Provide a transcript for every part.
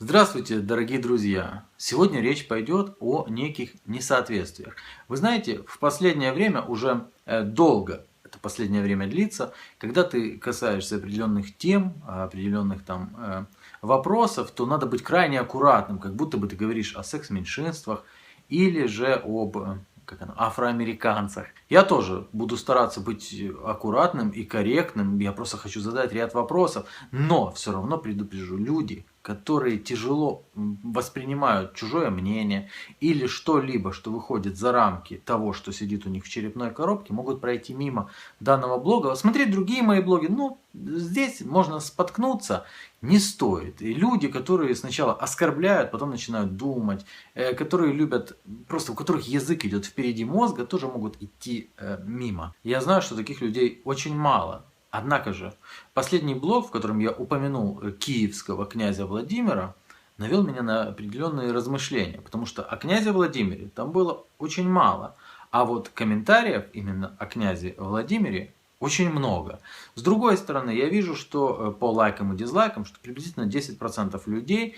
Здравствуйте, дорогие друзья! Сегодня речь пойдет о неких несоответствиях. Вы знаете, в последнее время уже долго, это последнее время длится, когда ты касаешься определенных тем, определенных вопросов, то надо быть крайне аккуратным, как будто бы ты говоришь о секс-меньшинствах или же об афроамериканцах. Я тоже буду стараться быть аккуратным и корректным, я просто хочу задать ряд вопросов, но все равно предупрежу, люди, которые тяжело воспринимают чужое мнение или что-либо, что выходит за рамки того, что сидит у них в черепной коробке, могут пройти мимо данного блога, смотреть другие мои блоги. Ну, здесь можно споткнуться, не стоит. И люди, которые сначала оскорбляют, потом начинают думать, которые любят, просто у которых язык идет впереди мозга, тоже могут идти мимо. Я знаю, что таких людей очень мало. Однако же, последний блог, в котором я упомянул киевского князя Владимира, навел меня на определенные размышления, потому что о князе Владимире там было очень мало, а вот комментариев именно о князе Владимире очень много. С другой стороны, я вижу, что по лайкам и дизлайкам, что приблизительно 10% людей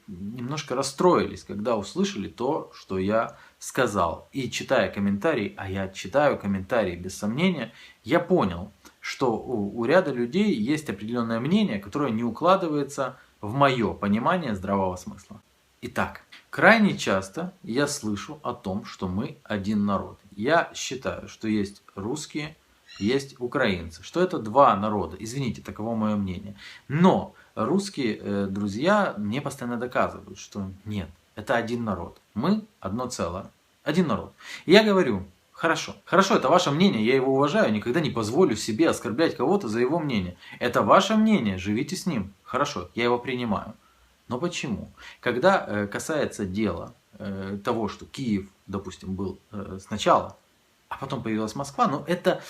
немножко расстроились, когда услышали то, что я сказал. И читая комментарии, а я читаю комментарии без сомнения, я понял, что у ряда людей есть определенное мнение, которое не укладывается в мое понимание здравого смысла. Итак, крайне часто я слышу о том, что мы один народ. Я считаю, что есть русские, есть украинцы, что это два народа. Извините, таково мое мнение. Но русские друзья мне постоянно доказывают, что нет, это один народ. Мы одно целое, один народ. И я говорю, хорошо, хорошо, это ваше мнение, я его уважаю, никогда не позволю себе оскорблять кого-то за его мнение. Это ваше мнение, живите с ним. Хорошо, я его принимаю. Но почему? Когда касается дела того, что Киев, допустим, был сначала, а потом появилась Москва, это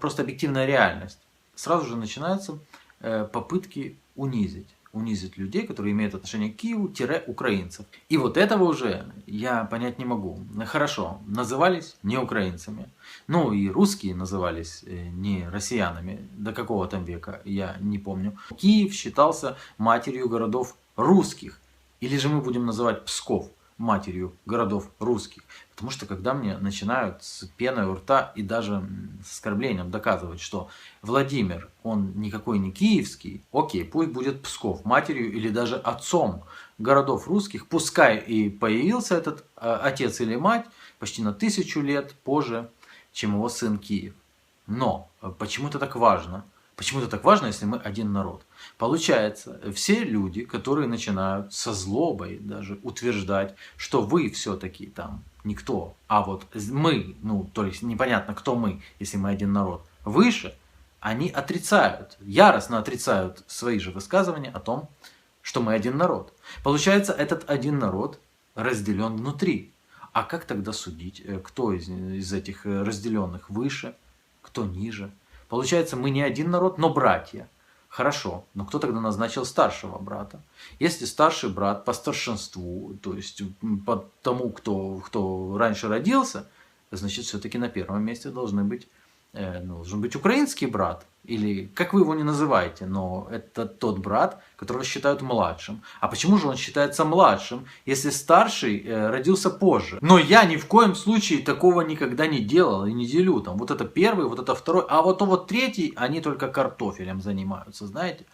просто объективная реальность. Сразу же начинаются попытки унизить людей, которые имеют отношение к Киеву-украинцев. И вот этого уже я понять не могу. Хорошо, назывались не украинцами. Ну и русские назывались не россиянами. До какого там века, я не помню. Киев считался матерью городов русских. Или же мы будем называть Псков матерью городов русских. Потому что когда мне начинают с пеной у рта и даже с оскорблением доказывать, что Владимир, он никакой не киевский, окей, пусть будет Псков матерью или даже отцом городов русских, пускай и появился этот отец или мать почти на 1000 лет позже, чем его сын Киев. Но почему это так важно? Почему это так важно, если мы один народ? Получается, все люди, которые начинают со злобой даже утверждать, что вы все-таки там никто, а вот мы, то есть непонятно, кто мы, если мы один народ, выше, они отрицают, яростно отрицают свои же высказывания о том, что мы один народ. Получается, этот один народ разделен внутри. А как тогда судить, кто из этих разделенных выше, кто ниже? Получается, мы не один народ, но братья. Хорошо, но кто тогда назначил старшего брата? Если старший брат по старшинству, то есть по тому, кто раньше родился, значит, все-таки на первом месте должен быть украинский брат. Или как вы его не называете, но это тот брат, которого считают младшим. А почему же он считается младшим, если старший родился позже? Но я ни в коем случае такого никогда не делал и не делю. Там, вот это первый, вот это второй, а вот третий, они только картофелем занимаются, знаете?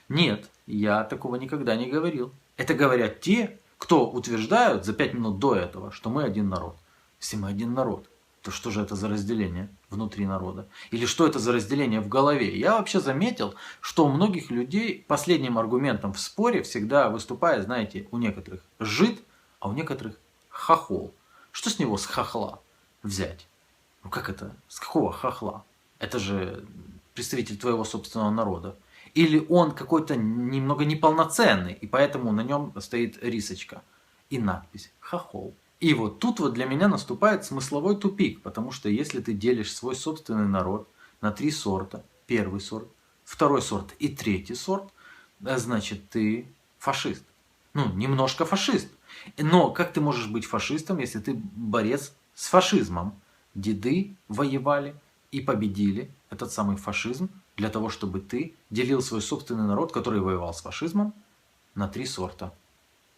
Нет, я такого никогда не говорил. Это говорят те, кто утверждают за 5 минут до этого, что мы один народ. Если мы один народ, то что же это за разделение внутри народа? Или что это за разделение в голове? Я вообще заметил, что у многих людей последним аргументом в споре всегда выступает, знаете, у некоторых жид, а у некоторых хохол. Что с него с хохла взять? Ну как это? С какого хохла? Это же представитель твоего собственного народа. Или он какой-то немного неполноценный, и поэтому на нем стоит рисочка и надпись «хохол». И вот тут вот для меня наступает смысловой тупик, потому что если ты делишь свой собственный народ на 3 сорта, первый сорт, второй сорт и третий сорт, значит ты фашист. Немножко фашист. Но как ты можешь быть фашистом, если ты борец с фашизмом? Деды воевали и победили этот самый фашизм для того, чтобы ты делил свой собственный народ, который воевал с фашизмом, на 3 сорта.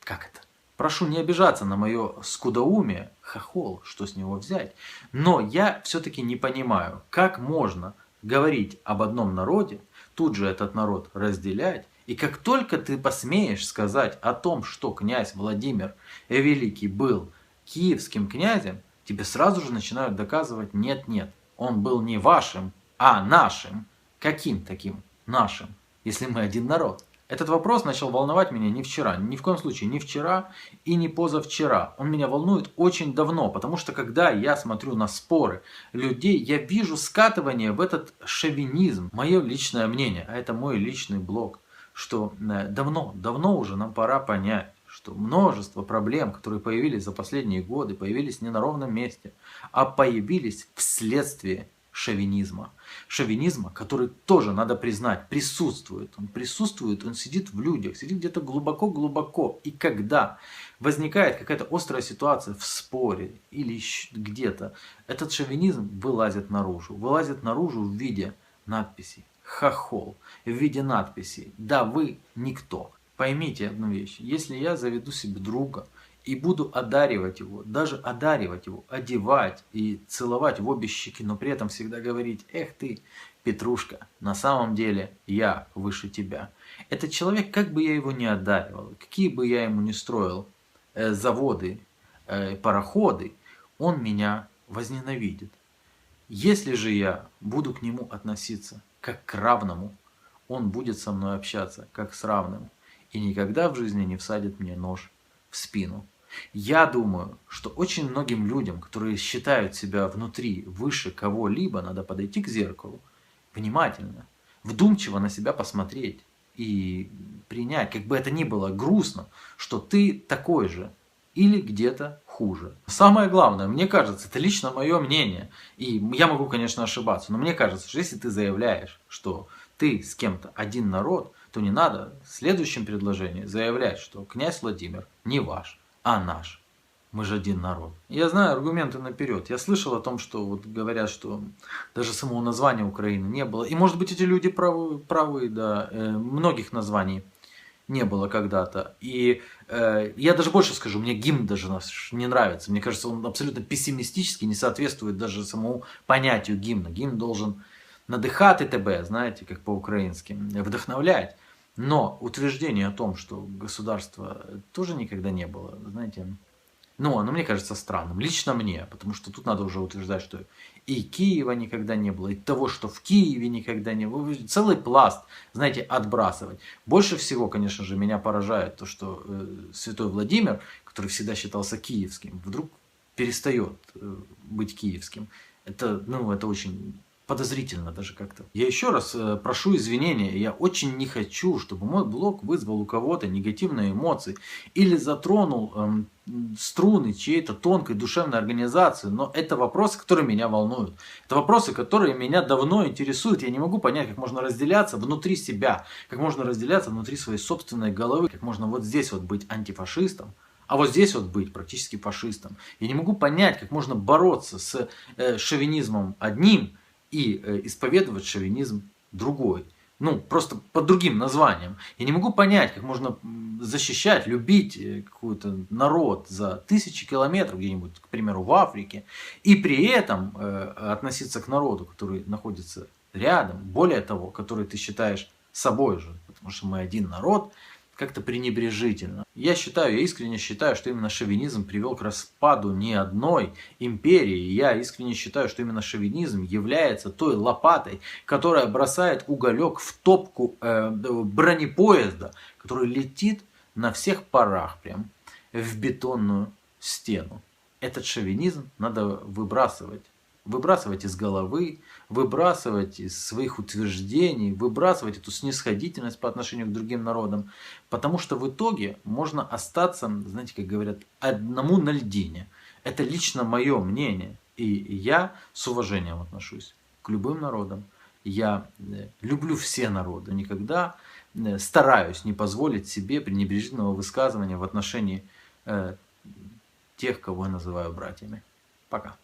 Как это? Прошу не обижаться на мое скудоумие, хохол, что с него взять. Но я все-таки не понимаю, как можно говорить об одном народе, тут же этот народ разделять, и как только ты посмеешь сказать о том, что князь Владимир Великий был киевским князем, тебе сразу же начинают доказывать: нет-нет, он был не вашим, а нашим. Каким таким нашим, если мы один народ? Этот вопрос начал волновать меня не вчера, ни в коем случае не вчера и не позавчера. Он меня волнует очень давно, потому что когда я смотрю на споры людей, я вижу скатывание в этот шовинизм. Мое личное мнение, а это мой личный блог, что давно уже нам пора понять, что множество проблем, которые появились за последние годы, появились не на ровном месте, а появились вследствие шовинизма. Шовинизма, который тоже, надо признать, присутствует. Он присутствует, он сидит в людях, сидит где-то глубоко-глубоко. И когда возникает какая-то острая ситуация в споре или где-то, этот шовинизм вылазит наружу. Вылазит наружу в виде надписи «Хохол», в виде надписи «Да вы никто». Поймите одну вещь. Если я заведу себе друга и буду одаривать его, даже одаривать его, одевать и целовать в обе щеки, но при этом всегда говорить: эх ты, Петрушка, на самом деле я выше тебя. Этот человек, как бы я его ни одаривал, какие бы я ему ни строил заводы, пароходы, он меня возненавидит. Если же я буду к нему относиться как к равному, он будет со мной общаться как с равным и никогда в жизни не всадит мне нож в спину. Я думаю, что очень многим людям, которые считают себя внутри выше кого-либо, надо подойти к зеркалу внимательно, вдумчиво на себя посмотреть и принять, как бы это ни было грустно, что ты такой же или где-то хуже. Самое главное, мне кажется, это лично мое мнение, и я могу, конечно, ошибаться, но мне кажется, что если ты заявляешь, что ты с кем-то один народ, то не надо в следующем предложении заявлять, что князь Владимир не ваш, а наш. Мы же один народ. Я знаю аргументы наперед. Я слышал о том, что вот говорят, что даже самого названия Украины не было. И может быть эти люди правы, да, многих названий не было когда-то. И я даже больше скажу, мне гимн даже не нравится. Мне кажется, он абсолютно пессимистически не соответствует даже самому понятию гимна. Гимн должен надыхати тебе, знаете, как по-украински, вдохновлять. Но утверждение о том, что государства тоже никогда не было, знаете, ну, оно мне кажется странным. Лично мне, потому что тут надо уже утверждать, что и Киева никогда не было, и того, что в Киеве никогда не было. Целый пласт, знаете, отбрасывать. Больше всего, конечно же, меня поражает то, что святой Владимир, который всегда считался киевским, вдруг перестает быть киевским. Это, ну, это очень подозрительно даже как-то. Я еще раз прошу извинения, я очень не хочу, чтобы мой блог вызвал у кого-то негативные эмоции или затронул струны чьей-то тонкой душевной организации, но это вопросы, которые меня волнуют. Это вопросы, которые меня давно интересуют. Я не могу понять, как можно разделяться внутри себя, как можно разделяться внутри своей собственной головы, как можно вот здесь вот быть антифашистом, а вот здесь вот быть практически фашистом. Я не могу понять, как можно бороться с шовинизмом одним и исповедовать шовинизм другой. Ну, просто под другим названием. Я не могу понять, как можно защищать, любить какой-то народ за тысячи километров где-нибудь, к примеру, в Африке, и при этом относиться к народу, который находится рядом, более того, который ты считаешь собой же, потому что мы один народ, как-то пренебрежительно. Я искренне считаю, что именно шовинизм привел к распаду не одной империи. Я искренне считаю, что именно шовинизм является той лопатой, которая бросает уголек в топку бронепоезда, который летит на всех парах прям в бетонную стену. Этот шовинизм надо выбрасывать. Выбрасывать из головы, выбрасывать из своих утверждений, выбрасывать эту снисходительность по отношению к другим народам. Потому что в итоге можно остаться, знаете, как говорят, одному на льдине. Это лично мое мнение. И я с уважением отношусь к любым народам. Я люблю все народы. Никогда стараюсь не позволить себе пренебрежительного высказывания в отношении тех, кого я называю братьями. Пока.